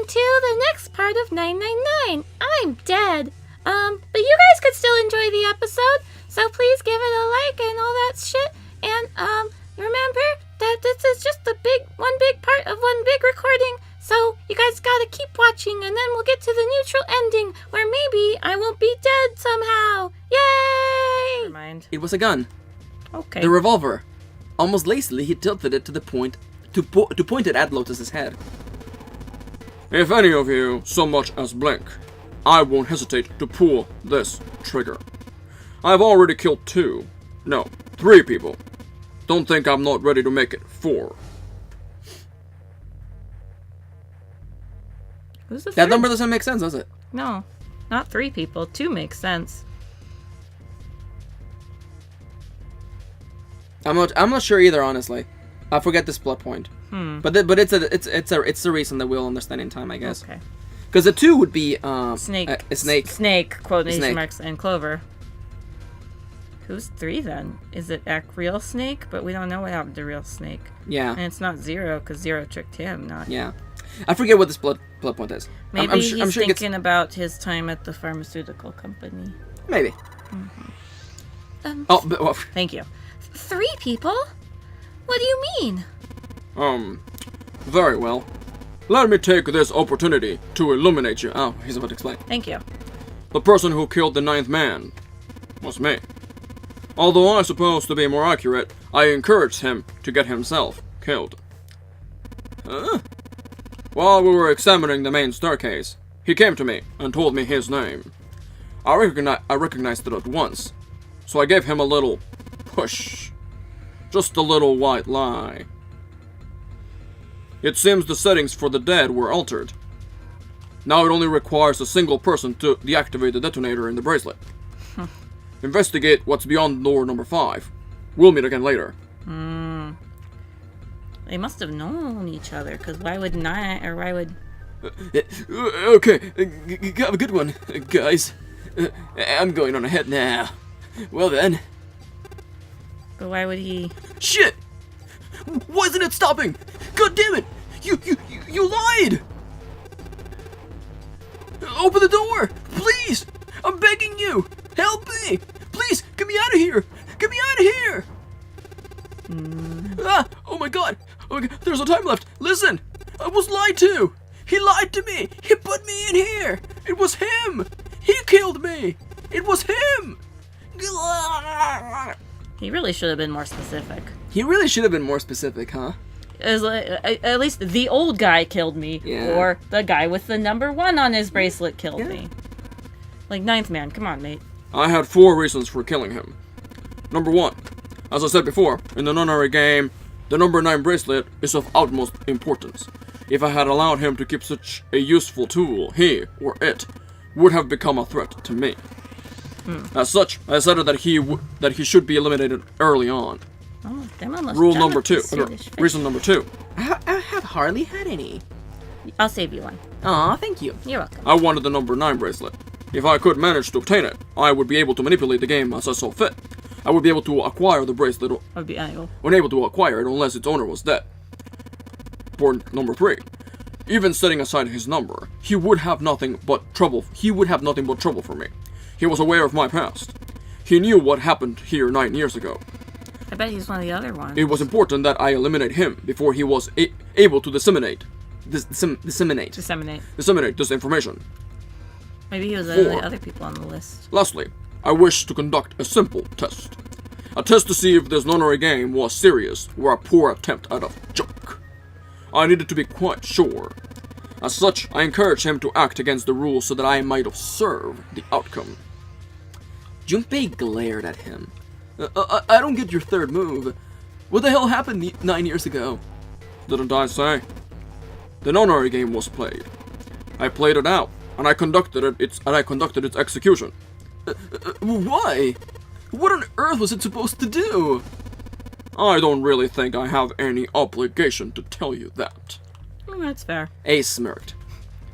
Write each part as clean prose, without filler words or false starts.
to the next part of 999. I'm dead. But you guys could still enjoy the episode, so please give it a like and all that shit. And, remember that this is just one big part of one big recording, so you guys gotta keep watching, and then we'll get to the neutral ending, where maybe I won't be dead somehow. Yay! Never mind. It was a gun. Okay. The revolver. Almost lazily, he tilted it to the point to point it at Lotus's head. If any of you so much as blink, I won't hesitate to pull this trigger. I've already killed 3 people. Don't think I'm not ready to make it 4. Who's the That third? number doesn't make sense, does it? No, not 3 people. 2 makes sense. I'm not sure either, honestly. I forget this plot point. But it's a reason that we'll understand in time, I guess. Okay. Because the 2 would be Snake. a snake. Snake, quotation Snake. marks, and Clover. Who's 3 then? Is it real Snake? But we don't know what happened to real Snake. Yeah. And it's not Zero, because Zero tricked him, not... Yeah. I forget what this plot point is. Maybe I'm he's sure thinking about his time at the pharmaceutical company. Maybe. Mm-hmm. Thank you. 3 people? What do you mean? Very well. Let me take this opportunity to illuminate you. Oh, he's about to explain. Thank you. The person who killed the 9th man was me. Although I suppose to be more accurate, I encouraged him to get himself killed. While we were examining the main staircase, he came to me and told me his name. I recognized it at once, so I gave him a little push. Just a little white lie. It seems the settings for the dead were altered. Now it only requires a single person to deactivate the detonator in the bracelet. Investigate what's beyond door number 5. We'll meet again later. They must have known each other, because why would not, or why would... Okay, have a good one, guys. I'm going on ahead now. Well then. But why would he... Shit! Why isn't it stopping? God damn it! You lied! Open the door! Please! I'm begging you! Help me! Please, get me out of here! Get me out of here! Oh my god! Okay, there's no time left. Listen! I was lied to! He lied to me! He put me in here! It was him! He killed me! It was him! He really should have been more specific. He really should have been more specific, huh? As at least the old guy killed me, Yeah. or the guy with the number 1 on his bracelet killed me. Like, 9th man, come on, mate. I had 4 reasons for killing him. Number 1, as I said before, in the nunnery game, the number 9 bracelet is of utmost importance. If I had allowed him to keep such a useful tool, he, or it, would have become a threat to me. As such, I decided that he should be eliminated early on. Oh, them almost Rule done number with the 2, Swedish fish. reason number 2, I have hardly had any. I'll save you one. Aw, thank you. You're welcome. I wanted the number 9 bracelet. If I could manage to obtain it, I would be able to manipulate the game as I saw fit. I would be able to acquire the bracelet, I'd be able. unable to acquire it unless its owner was dead. Point number 3. Even setting aside his number, he would have nothing but trouble for me. He was aware of my past. He knew what happened here 9 years ago. I bet he's one of the other ones. It was important that I eliminate him before he was able to disseminate Disseminate. this information. Maybe he was one of 4. the other people on the list. Lastly, I wish to conduct a simple test. A test to see if this nunnery game was serious or a poor attempt at a joke. I needed to be quite sure. As such, I encouraged him to act against the rules so that I might observe the outcome. Junpei glared at him. I don't get your third move. What the hell happened 9 years ago? Didn't I say? The nunnery game was played. I played it out, and I conducted its execution. Why? What on earth was it supposed to do? I don't really think I have any obligation to tell you that. That's fair. Ace smirked.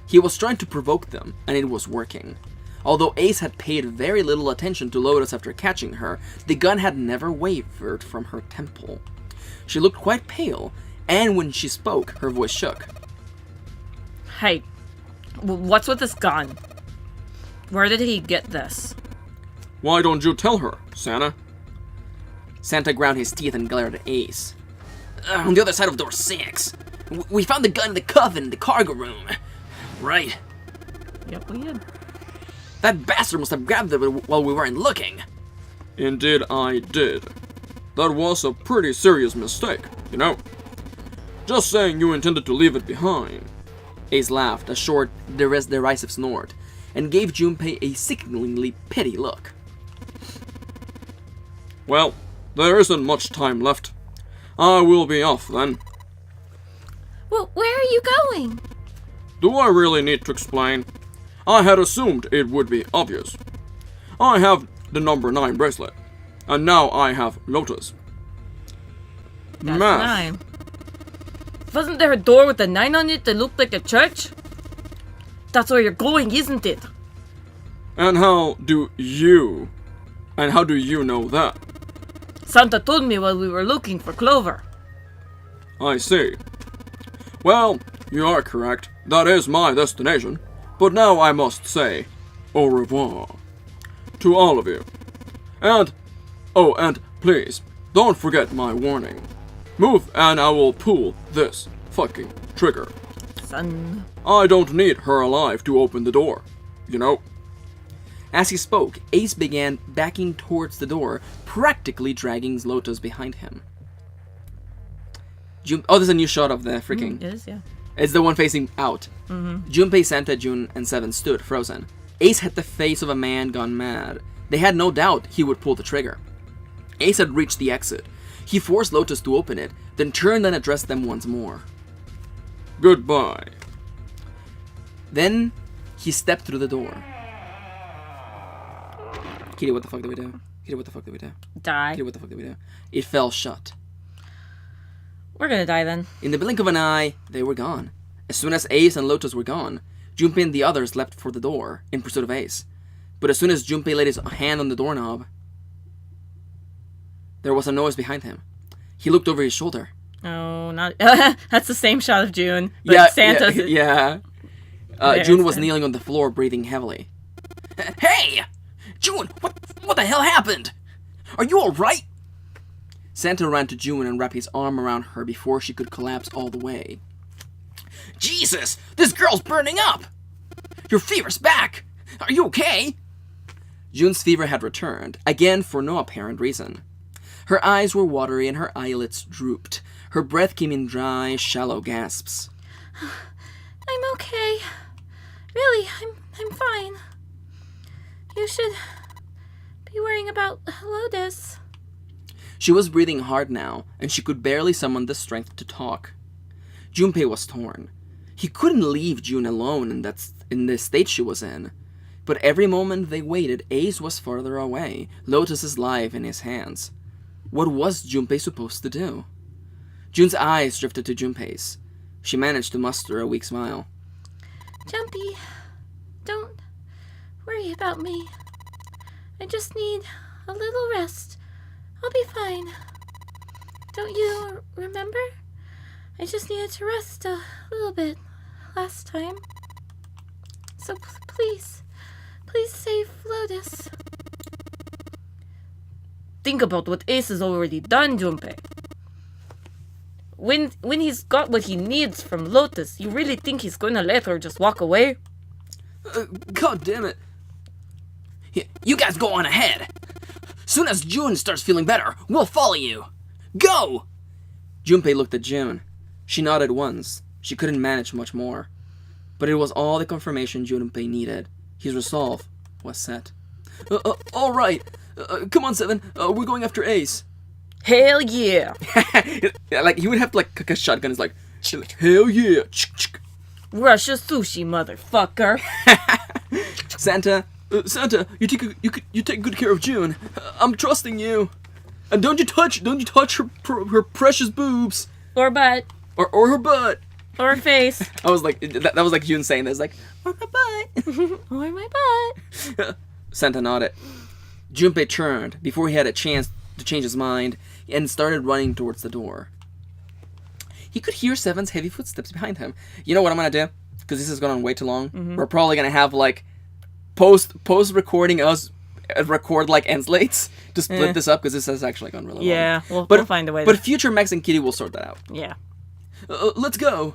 He was trying to provoke them, and it was working. Although Ace had paid very little attention to Lotus after catching her, the gun had never wavered from her temple. She looked quite pale, and when she spoke, her voice shook. Hey, What's with this gun? Where did he get this? Why don't you tell her, Santa? Santa ground his teeth and glared at Ace. On the other side of door 6. We found the gun in the Coffin in the cargo room. Right. Yep, we did. That bastard must have grabbed it while we weren't looking. Indeed I did. That was a pretty serious mistake, you know. Just saying you intended to leave it behind. Ace laughed, a short, derisive snort, and gave Junpei a sickeningly pity look. Well, there isn't much time left. I will be off then. Well, where are you going? Do I really need to explain? I had assumed it would be obvious. I have the number 9 bracelet, and now I have Lotus. That's Math. 9. Wasn't there a door with a 9 on it that looked like a church? That's where you're going, isn't it? And how do you know that? Santa told me while we were looking for Clover. I see. Well, you are correct. That is my destination. But now I must say, au revoir. To all of you. And please, don't forget my warning. Move and I will pull this fucking trigger. Son. I don't need her alive to open the door, you know. As he spoke, Ace began backing towards the door, practically dragging Lotus behind him. There's a new shot of the freaking... It is, yeah. It's the one facing out. Junpei, Santa, June, and Seven stood, frozen. Ace had the face of a man gone mad. They had no doubt he would pull the trigger. Ace had reached the exit. He forced Lotus to open it, then turned and addressed them once more. Goodbye. Then, he stepped through the door. Kitty, what the fuck did we do? Kitty, what the fuck did we do? Die. Kitty, what the fuck did we do? It fell shut. We're gonna die then. In the blink of an eye, they were gone. As soon as Ace and Lotus were gone, Junpei and the others leapt for the door, in pursuit of Ace. But as soon as Junpei laid his hand on the doorknob, there was a noise behind him. He looked over his shoulder. Oh, not... That's the same shot of June. But Santa's... Yeah. June was kneeling on the floor, breathing heavily. Hey! June, what the hell happened? Are you alright? Santa ran to June and wrapped his arm around her before she could collapse all the way. Jesus! This girl's burning up! Your fever's back! Are you okay? June's fever had returned, again for no apparent reason. Her eyes were watery and her eyelids drooped. Her breath came in dry, shallow gasps. I'm okay. Really, I'm fine. You should be worrying about Lotus. She was breathing hard now, and she could barely summon the strength to talk. Junpei was torn. He couldn't leave June alone in the state she was in. But every moment they waited, Ace was farther away, Lotus's life in his hands. What was Junpei supposed to do? June's eyes drifted to Junpei's. She managed to muster a weak smile. Jumpy, don't worry about me. I just need a little rest. I'll be fine. Don't you remember? I just needed to rest a little bit last time. So please save Lotus. Think about what Ace has already done, Junpei. When he's got what he needs from Lotus, you really think he's going to let her just walk away? God damn it. You guys go on ahead. Soon as June starts feeling better, we'll follow you. Go! Junpei looked at June. She nodded once. She couldn't manage much more. But it was all the confirmation Junpei needed. His resolve was set. All right. Come on, Seven. We're going after Ace. Hell yeah! Like, he would have to, like, cook a shotgun. It's like, hell yeah! Russia sushi, motherfucker! Santa, you take good care of June. I'm trusting you. And don't you touch her precious boobs. Or butt. Or her butt. Or her face. I was like, that was like June saying this, like, or my butt. Or my butt. Santa nodded. Junpei turned before he had a chance to change his mind and started running towards the door. He could hear Seven's heavy footsteps behind him. You know what I'm gonna do? because this is going on way too long, we're probably going to have, like, post-recording us record, like, end slates to split this up, because this has actually gone really long. Yeah, we'll find a way. But future Max and Kitty will sort that out. Yeah. Let's go.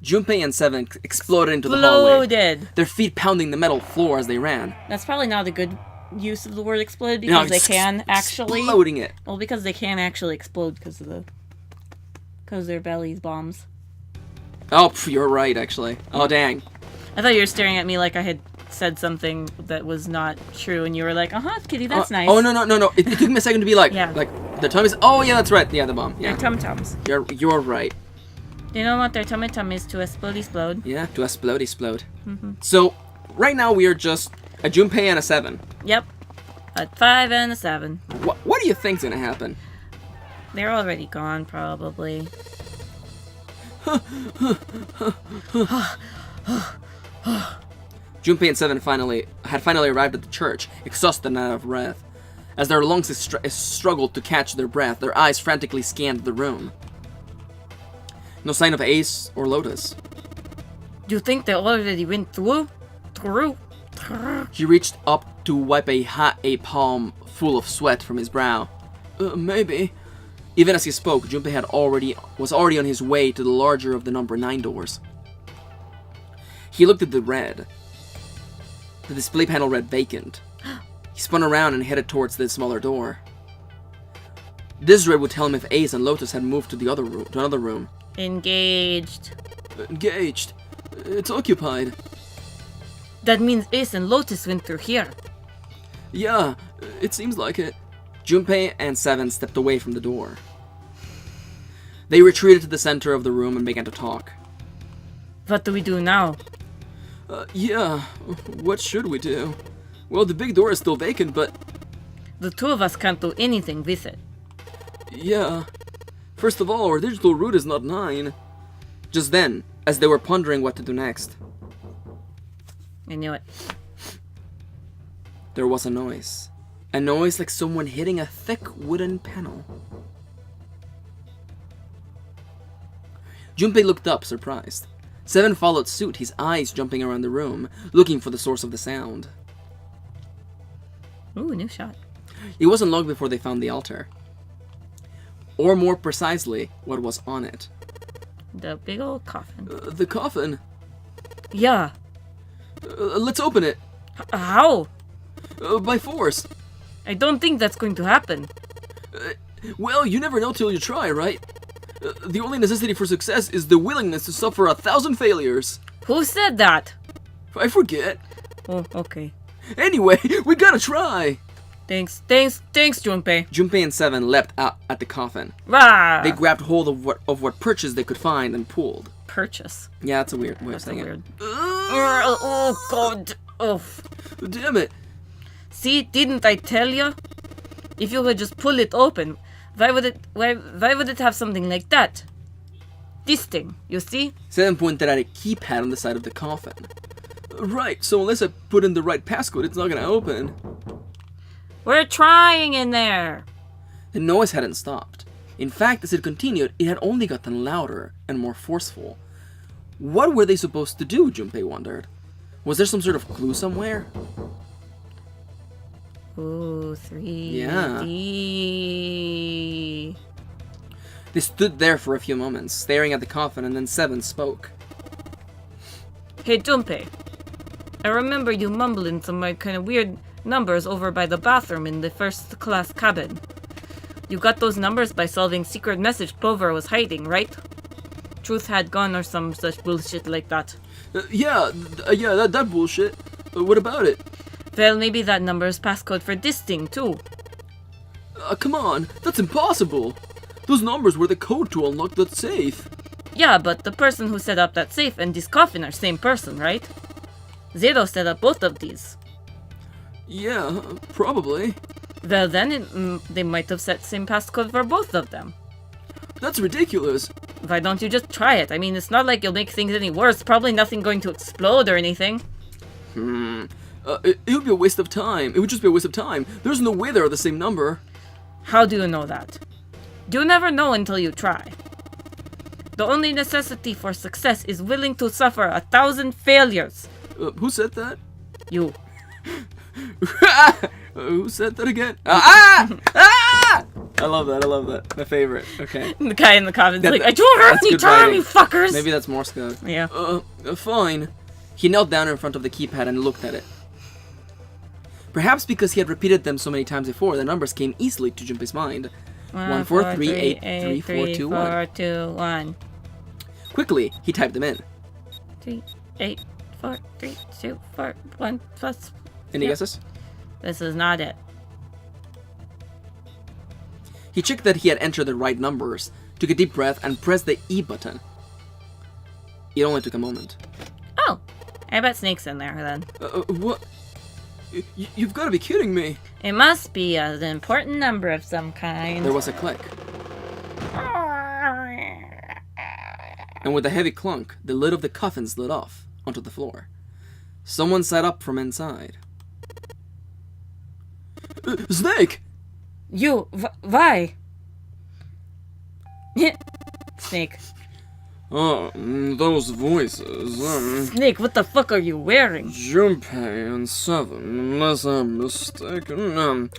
Junpei and Seven exploded into the hallway. Exploded. Their feet pounding the metal floor as they ran. That's probably not a good use of the word exploded, because they can actually... Exploding it. Well, because they can actually explode because their belly's bombs. Oh, you're right, actually. Oh, dang. I thought you were staring at me like I had said something that was not true, and you were like, Kitty, that's nice. Oh, no. It took me a second to be like, Yeah. like, their tummies... Oh, yeah, that's right. Yeah, the bomb. Yeah. Their tum-tums. You're right. Do you know what their tum-tum is to explode? Yeah, to explode. So, right now we are just a Junpei and a 7. Yep. A 5 and a 7. What do you think's gonna happen? They're already gone, probably. Junpei and 7 had finally arrived at the church, exhausted and out of breath. As their lungs struggled to catch their breath, their eyes frantically scanned the room. No sign of Ace or Lotus. Do you think they already went through? He reached up to wipe a palm full of sweat from his brow. Maybe. Even as he spoke, Junpei was already on his way to the larger of the number 9 doors. He looked at the red. The display panel read vacant. He spun around and headed towards the smaller door. This red would tell him if Ace and Lotus had moved to another room. Engaged. Engaged. It's occupied. That means Ace and Lotus went through here. Yeah, it seems like it. Junpei and 7 stepped away from the door. They retreated to the center of the room and began to talk. What do we do now? Yeah, what should we do? Well, the big door is still vacant, but... The two of us can't do anything with it. Yeah. First of all, our digital route is not 9. Just then, as they were pondering what to do next, I knew it. there was a noise. A noise like someone hitting a thick wooden panel. Junpei looked up, surprised. 7 followed suit, his eyes jumping around the room, looking for the source of the sound. Ooh, new shot. It wasn't long before they found the altar. Or more precisely, what was on it. The big old coffin. The coffin. Yeah. Let's open it. How? By force. I don't think that's going to happen. Well, you never know till you try, right? The only necessity for success is the willingness to suffer 1,000 failures. Who said that? I forget. Oh, okay. Anyway, we gotta try. Thanks, Junpei. Junpei and 7 leapt out at the coffin. Rah! They grabbed hold of what purchase they could find and pulled. Purchase. Yeah, that's a weird way of That's a saying weird. it. Oh God. Oh. Damn it. See, didn't I tell you? If you would just pull it open, why would it have something like that? This thing, you see? 7 pointed at a keypad on the side of the coffin. Right, so unless I put in the right passcode, it's not gonna open. We're trying in there. The noise hadn't stopped. In fact, as it continued, it had only gotten louder and more forceful. What were they supposed to do, Junpei wondered. Was there some sort of clue somewhere? Ooh, 3D. Yeah. They stood there for a few moments, staring at the coffin, and then 7 spoke. Hey, Junpei. I remember you mumbling some kind of weird numbers over by the bathroom in the first class cabin. You got those numbers by solving secret message Clover was hiding, right? Truth had gone or some such bullshit like that. That bullshit. What about it? Well, maybe that number is passcode for this thing, too. Come on, that's impossible. Those numbers were the code to unlock that safe. Yeah, but the person who set up that safe and this coffin are same person, right? Zero set up both of these. Yeah, probably. Well then, they might have set same passcode for both of them. That's ridiculous. Why don't you just try it? I mean, it's not like you'll make things any worse. Probably nothing going to explode or anything. It would be a waste of time. It would just be a waste of time. There's no way they're the same number. How do you know that? You never know until you try. The only necessity for success is willing to suffer 1,000 failures. Who said that? You. Who said that again? Ah! I love that. My favorite. Okay. The guy in the coffin's like, I do it that's every good time, writing. you fuckers! Maybe that's Morse code. Yeah. Fine. He knelt down in front of the keypad and looked at it. Perhaps because he had repeated them so many times before, the numbers came easily to Junpei's mind. 1, 4, 3, 8, 3, 4, 2, 1. 4, 2, 1. Quickly, he typed them in. 3, 8, 4, 3, 2, 4, 1 plus. Any Yep. guesses? This is not it. He checked that he had entered the right numbers, took a deep breath, and pressed the E button. It only took a moment. Oh, I bet Snake's in there then. What? You've got to be kidding me. It must be an important number of some kind. There was a click. And with a heavy clunk, the lid of the coffin slid off onto the floor. Someone sat up from inside. Snake! You, why? Snake. Oh, those voices. Snake, what the fuck are you wearing? Junpei and 7, unless I'm mistaken.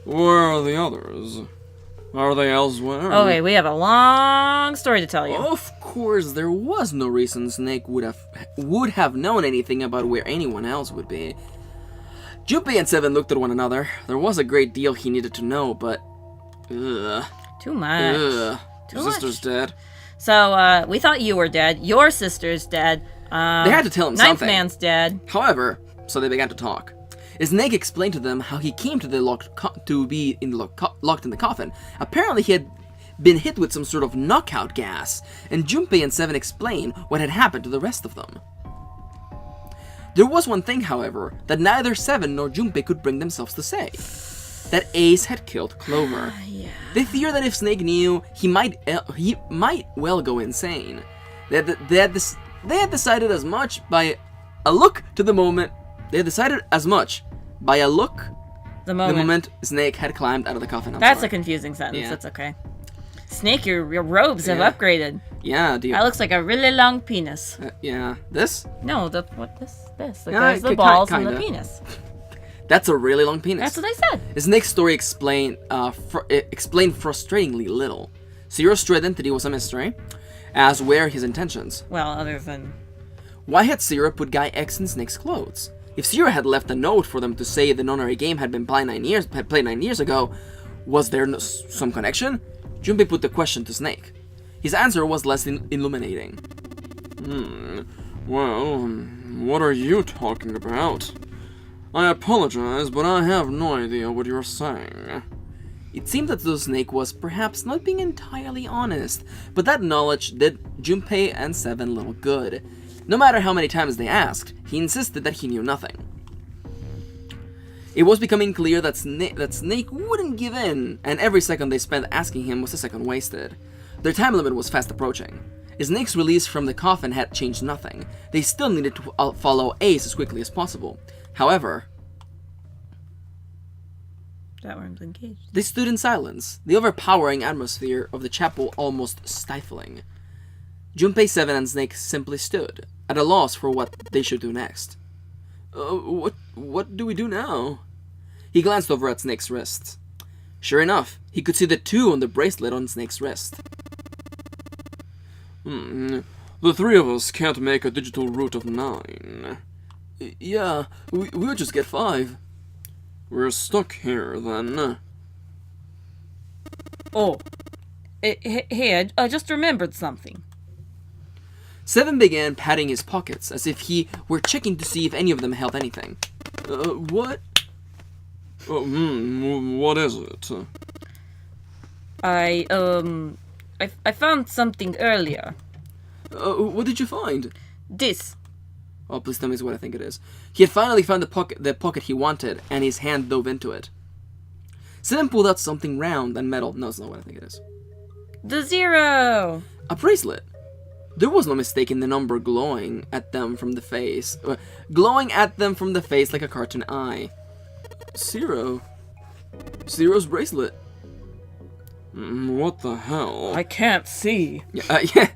Where are the others? Are they elsewhere? Okay, we have a long story to tell you. Of course, there was no reason Snake would have known anything about where anyone else would be. Junpei and 7 looked at one another. There was a great deal he needed to know, but... Ugh. Too much. Ugh. Too Your sister's dead. So, we thought you were dead. Your sister's dead. They had to tell him Ninth something. man's dead. However, so they began to talk. Snake explained to them how he came to the locked in the coffin. Apparently, he had been hit with some sort of knockout gas, and Junpei and 7 explained what had happened to the rest of them. There was one thing, however, that neither 7 nor Junpei could bring themselves to say. That Ace had killed Clover. Yeah. They feared that if Snake knew, he might well go insane. They had decided as much by a look to the moment. They had decided as much by a look. The The moment Snake had climbed out of the coffin. That's sorry. a confusing sentence. Yeah. That's okay. Snake, your robes have Yeah. upgraded. Yeah, dude. That looks like a really long penis. Yeah, this? No, this. Like, Yeah, there's the ki- balls and kinda. the penis. That's a really long penis. That's what I said. Snake's story explained frustratingly little. Zero's true identity was a mystery, as were his intentions. Well, other than... Why had Zero put Guy X in Snake's clothes? If Zero had left a note for them to say the nonary game had played 9 years ago, was there some connection? Junpei put the question to Snake. His answer was less illuminating. Well, what are you talking about? I apologize, but I have no idea what you're saying. It seemed as though Snake was perhaps not being entirely honest, but that knowledge did Junpei and 7 little good. No matter how many times they asked, he insisted that he knew nothing. It was becoming clear that Snake wouldn't give in, and every second they spent asking him was a second wasted. Their time limit was fast approaching. Snake's release from the coffin had changed nothing. They still needed to follow Ace as quickly as possible. However, That worm's engaged. they stood in silence, the overpowering atmosphere of the chapel almost stifling. Junpei, 7, and Snake simply stood, at a loss for what they should do next. What do we do now? He glanced over at Snake's wrist. Sure enough, he could see the 2 on the bracelet on Snake's wrist. The three of us can't make a digital root of 9. Yeah, we'll just get 5. We're stuck here, then. Oh. Hey, I just remembered something. 7 began patting his pockets, as if he were checking to see if any of them held anything. What? What is it? I found something earlier. What did you find? This. Oh, please tell me it's what I think it is. He had finally found the pocket he wanted, and his hand dove into it. 7 pulled out something round and metal. No, it's not what I think it is. The 0. A bracelet. There was no mistaking the number glowing at them from the face. Glowing at them from the face like a cartoon eye. 0. Zero's bracelet. What the hell? I can't see. Yeah,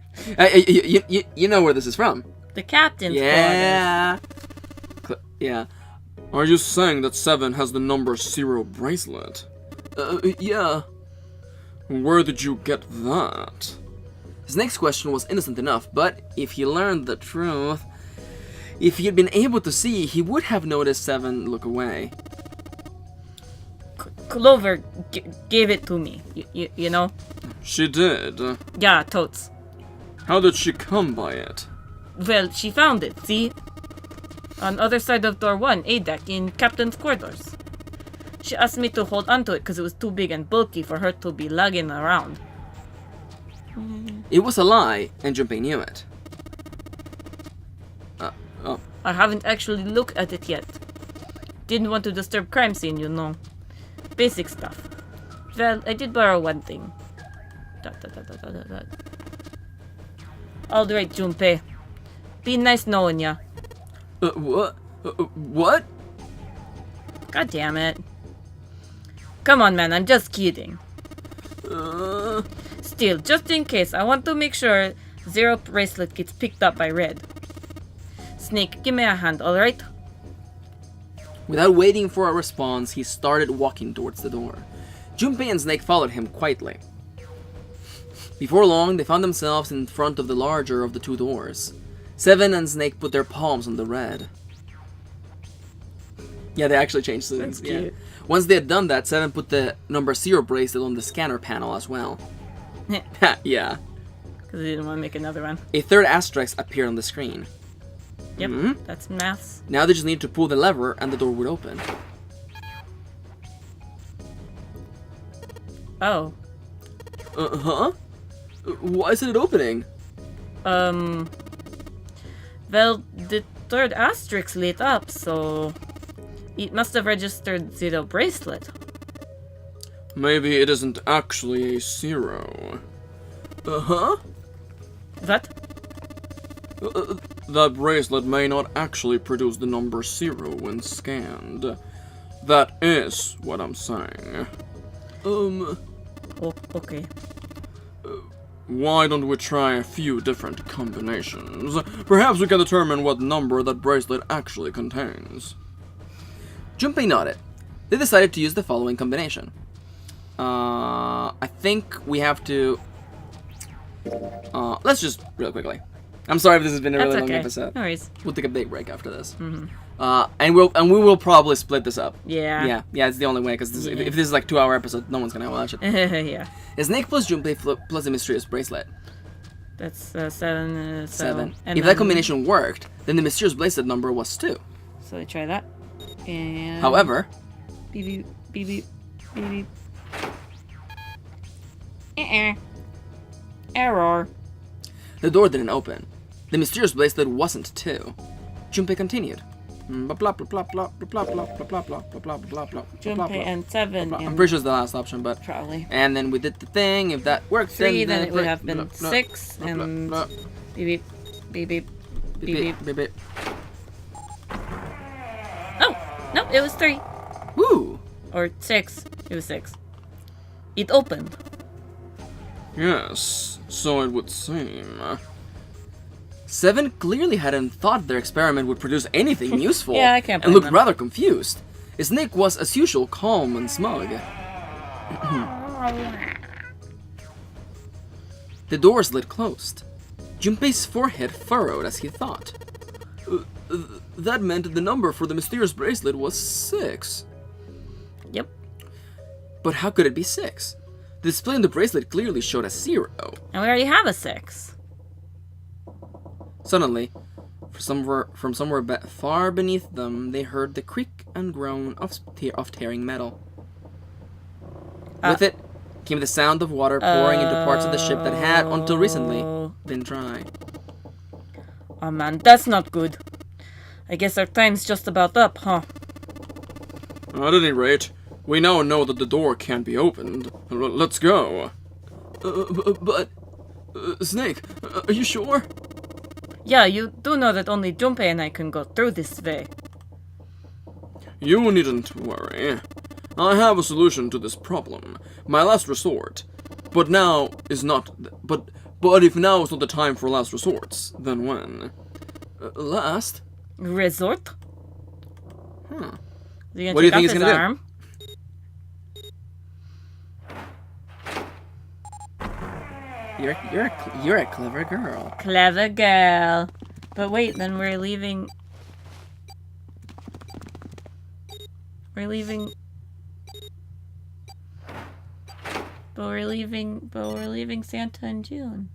You know where this is from. The captain's Yeah. Yeah. Are you saying that 7 has the number 0 bracelet? Yeah. Where did you get that? His next question was innocent enough, but if he learned the truth, if he had been able to see, he would have noticed 7 look away. Clover gave it to me, you know? She did. Yeah, totes. How did she come by it? Well, she found it, see? On other side of door 1, A deck, in Captain's quarters. She asked me to hold onto it because it was too big and bulky for her to be lugging around. It was a lie, and Junpei knew it. I haven't actually looked at it yet. Didn't want to disturb crime scene, you know. Basic stuff. Well, I did borrow one thing. Alright, Junpei. Be nice knowing ya. What? What? God damn it. Come on, man, I'm just kidding. Still, just in case, I want to make sure 0 bracelet gets picked up by Red. Snake, give me a hand, alright? Without waiting for a response, he started walking towards the door. Junpei and Snake followed him quietly. Before long, they found themselves in front of the larger of the 2 doors. 7 and Snake put their palms on the red. Yeah, they actually changed things. That's cute. Once they had done that, 7 put the number 0 bracelet on the scanner panel as well. Yeah. Because I didn't want to make another one. A third asterisk appeared on the screen. Yep, Mhm. that's maths. Now they just need to pull the lever and the door would open. Oh. Huh? Why isn't it opening? Well, the third asterisk lit up, so it must have registered 0 bracelet. Maybe it isn't actually a 0. Huh? What? That bracelet may not actually produce the number 0 when scanned. That is what I'm saying. Oh, okay. Why don't we try a few different combinations? Perhaps we can determine what number that bracelet actually contains. Junpei nodded. They decided to use the following combination. I think we have to... let's just real quickly. I'm sorry if this has been a That's really long okay. episode. No worries. We'll take a big break after this. And we will probably split this up. Yeah. Yeah, it's the only way, because if this is like 2-hour episode, no one's gonna watch it. Yeah. A Snake plus Junpei plus a mysterious bracelet. That's 7. 7. And If that combination worked, then the mysterious bracelet number was 2. So I try that. And However, beep beep beep beep. Error. the door didn't open. The mysterious bracelet wasn't 2. Junpei continued. Junpei and 7. I'm pretty sure it's the last option, but... Probably. And then we did the thing. If that worked, 3, then it would have been 6, and beep beep beep beep beep. beep. Oh! No, it was 3. Woo! Or 6. It was 6. It opened. Yes, so it would seem. 7 clearly hadn't thought their experiment would produce anything useful. Yeah, I can't And blame looked them. rather confused. Snake was, as usual, calm and smug. The door slid closed. Junpei's forehead furrowed as he thought. That meant the number for the mysterious bracelet was 6. Yep. But how could it be 6? The display on the bracelet clearly showed a 0. And we already have a 6. Suddenly, from somewhere far beneath them, they heard the creak and groan of tearing metal. With it came the sound of water pouring into parts of the ship that had, until recently, been dry. Oh man, that's not good. I guess our time's just about up, huh? At any rate, we now know that the door can't be opened. Let's go. But Snake, are you sure? Yeah, you do know that only Junpei and I can go through this way. You needn't worry. I have a solution to this problem. My last resort. But But if now is not the time for last resorts, then when? Last? Resort? Huh. Is he What do you think take he's off his gonna do? arm? You're a clever girl. Clever girl. But wait, then we're leaving... We're leaving... But we're leaving Santa in June.